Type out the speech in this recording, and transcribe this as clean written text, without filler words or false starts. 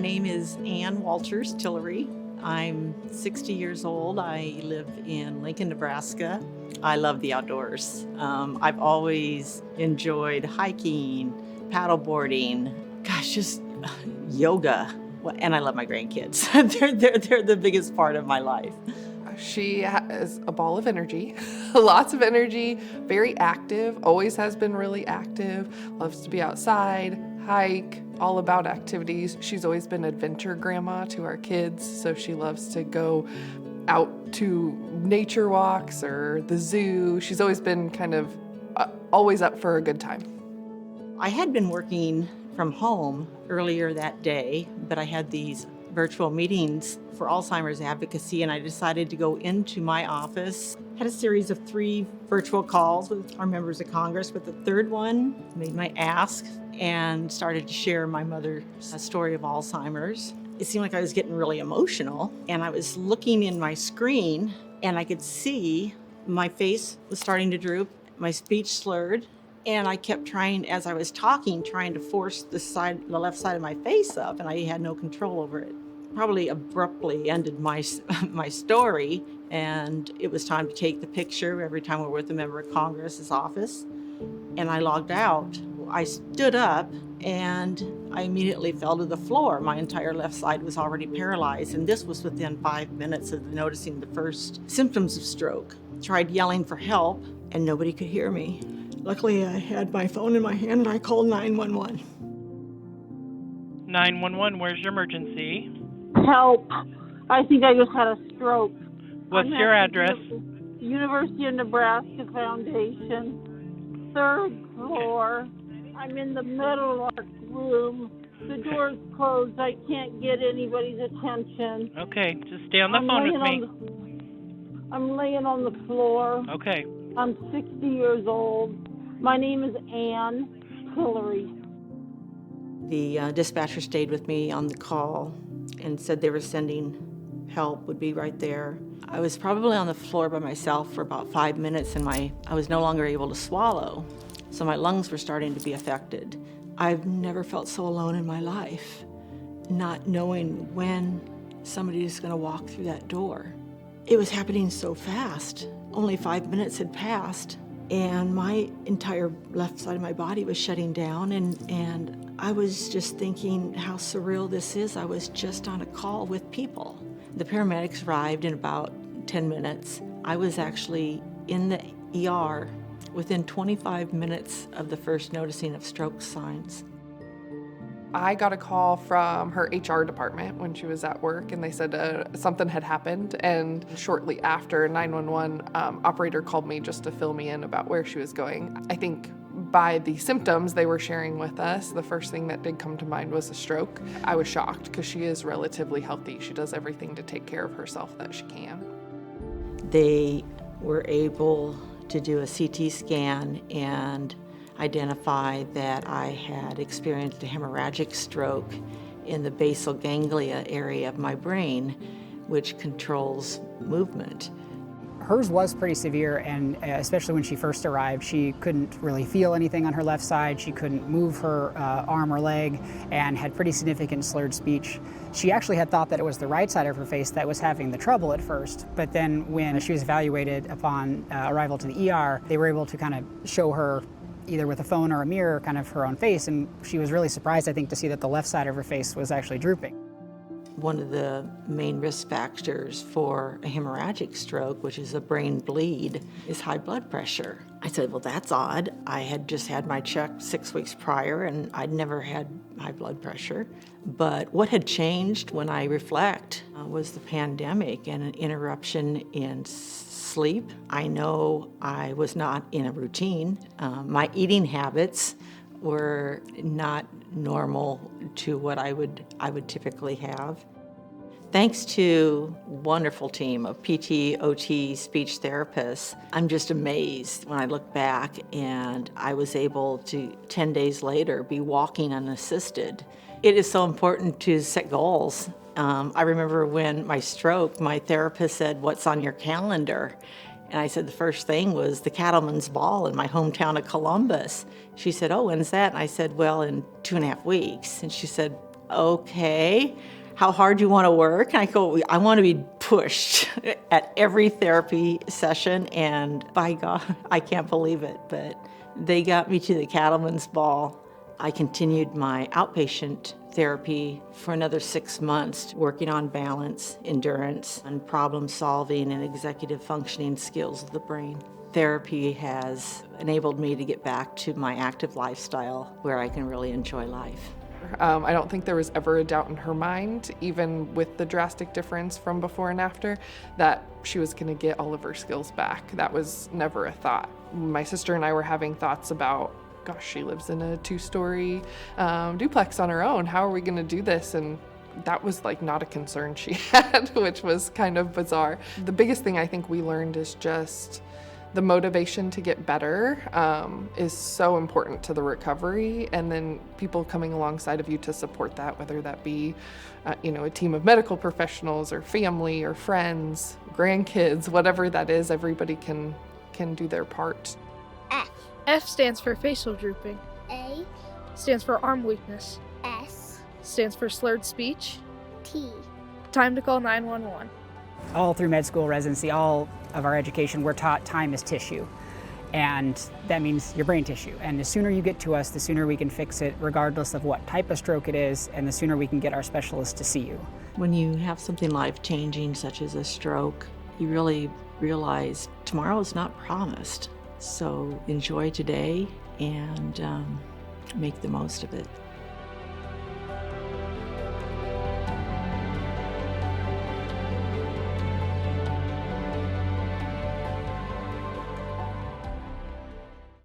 name is Ann Walters Tillery. I'm 60 years old. I live in Lincoln, Nebraska. I love the outdoors. I've always enjoyed hiking, paddleboarding, just yoga. And I love my grandkids. They're the biggest part of my life. She has a ball of energy, lots of energy, very active, always has been really active, loves to be outside, hike, all about activities. She's always been adventure grandma to our kids, so she loves to go out to nature walks or the zoo. She's always been kind of always up for a good time. I had been working from home earlier that day, but I had these virtual meetings for Alzheimer's advocacy, and I decided to go into my office. Had a series of 3 virtual calls with our members of Congress, but the third one made my ask and started to share my mother's story of Alzheimer's. It seemed like I was getting really emotional, and I was looking in my screen, and I could see my face was starting to droop, my speech slurred, and I kept trying, as I was talking, trying to force the left side of my face up, and I had no control over it. Probably abruptly ended my story, and it was time to take the picture every time we're with a member of Congress's office. And I logged out. I stood up, and I immediately fell to the floor. My entire left side was already paralyzed, and this was within 5 minutes of noticing the first symptoms of stroke. Tried yelling for help, and nobody could hear me. Luckily, I had my phone in my hand, and I called 911. 911, where's your emergency? Help. I think I just had a stroke. What's your address? University of Nebraska Foundation, 3rd floor. I'm in the middle room. The door's closed. I can't get anybody's attention. Okay, just stay on the phone with me. I'm laying on the floor. Okay. I'm 60 years old. My name is Ann Tillery. The dispatcher stayed with me on the call and said they were sending help, would be right there. I was probably on the floor by myself for about 5 minutes, and I was no longer able to swallow, so my lungs were starting to be affected. I've never felt so alone in my life, not knowing when somebody is going to walk through that door. It was happening so fast. Only 5 minutes had passed, and my entire left side of my body was shutting down, and I was just thinking how surreal this is. I was just on a call with people. The paramedics arrived in about 10 minutes. I was actually in the ER within 25 minutes of the first noticing of stroke signs. I got a call from her HR department when she was at work, and they said something had happened, and shortly after, 911 operator called me just to fill me in about where she was going. I think by the symptoms they were sharing with us, the first thing that did come to mind was a stroke. I was shocked because she is relatively healthy. She does everything to take care of herself that she can. They were able to do a CT scan and identify that I had experienced a hemorrhagic stroke in the basal ganglia area of my brain, which controls movement. Hers was pretty severe, and especially when she first arrived, she couldn't really feel anything on her left side. She couldn't move her arm or leg and had pretty significant slurred speech. She actually had thought that it was the right side of her face that was having the trouble at first, but then when she was evaluated upon arrival to the ER, they were able to kind of show her either with a phone or a mirror kind of her own face, and she was really surprised, I think, to see that the left side of her face was actually drooping. One of the main risk factors for a hemorrhagic stroke, which is a brain bleed, is high blood pressure. I said, well, that's odd. I had just had my check 6 weeks prior, and I'd never had high blood pressure. But what had changed when I reflect was the pandemic and an interruption in sleep. I know I was not in a routine. My eating habits were not normal to what I would typically have. Thanks to a wonderful team of PT, OT, speech therapists, I'm just amazed when I look back, and I was able to, 10 days later, be walking unassisted. It is so important to set goals. I remember when my stroke, my therapist said, "What's on your calendar?" And I said the first thing was the Cattleman's Ball in my hometown of Columbus. She said, "Oh, when's that?" And I said, "Well, in 2.5 weeks." And she said, okay, how hard do you want to work? And I go, I want to be pushed at every therapy session. And by God, I can't believe it, but they got me to the Cattleman's Ball. I continued my outpatient therapy for another 6 months, working on balance, endurance, and problem solving and executive functioning skills of the brain. Therapy has enabled me to get back to my active lifestyle where I can really enjoy life. I don't think there was ever a doubt in her mind, even with the drastic difference from before and after, that she was going to get all of her skills back. That was never a thought. My sister and I were having thoughts about, gosh, she lives in a 2-story duplex on her own. How are we going to do this? And that was like not a concern she had, which was kind of bizarre. The biggest thing I think we learned is just the motivation to get better is so important to the recovery, and then people coming alongside of you to support that, whether that be a team of medical professionals or family or friends, grandkids, whatever that is, everybody can do their part. F. F stands for facial drooping. A. Stands for arm weakness. S. Stands for slurred speech. T. Time to call 911. All through med school residency, all of our education, we're taught time is tissue. And that means your brain tissue. And the sooner you get to us, the sooner we can fix it, regardless of what type of stroke it is, and the sooner we can get our specialist to see you. When you have something life-changing, such as a stroke, you really realize tomorrow is not promised. So enjoy today and make the most of it.